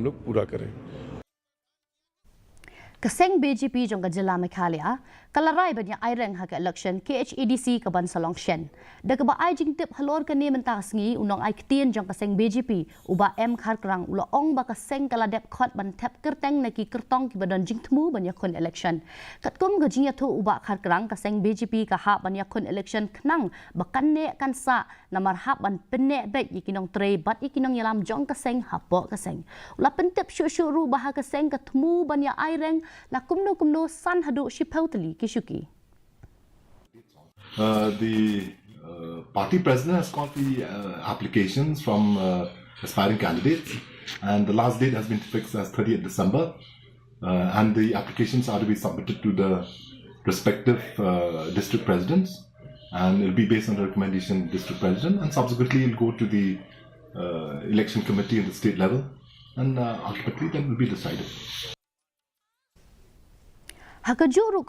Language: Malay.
हम लोग पूरा करें। Seng BJP jong Jylla Meghalaya, kalarai banyak Aireng hak election KHADC ke ban salong shen. Da ke ba ai jing tip halor ke ni mentah sengi unong ai ketien jong Seng BJP uba M Khadc ula ong ba Seng kala dep khot ban tap kerteng neki kertong ki badan jing temu banyak kon election. Kat kum ga jing tu uba Khadc Seng BJP ka ha banyak kon election knang bakan ne kan sa namar hap ban penne bet yikinong tre bat yikinong yalam jong Seng hapo Seng. Ula pentep syu ru bah Seng ketemu banyak Aireng la kumno san hadu shipautali kishuki. The party president has called the applications from aspiring candidates, and the last date has been fixed as 30th December, and the applications are to be submitted to the respective district presidents, and it will be based on the recommendation of the district president, and subsequently it will go to the election committee at the state level, and ultimately then will be decided. Hakajuru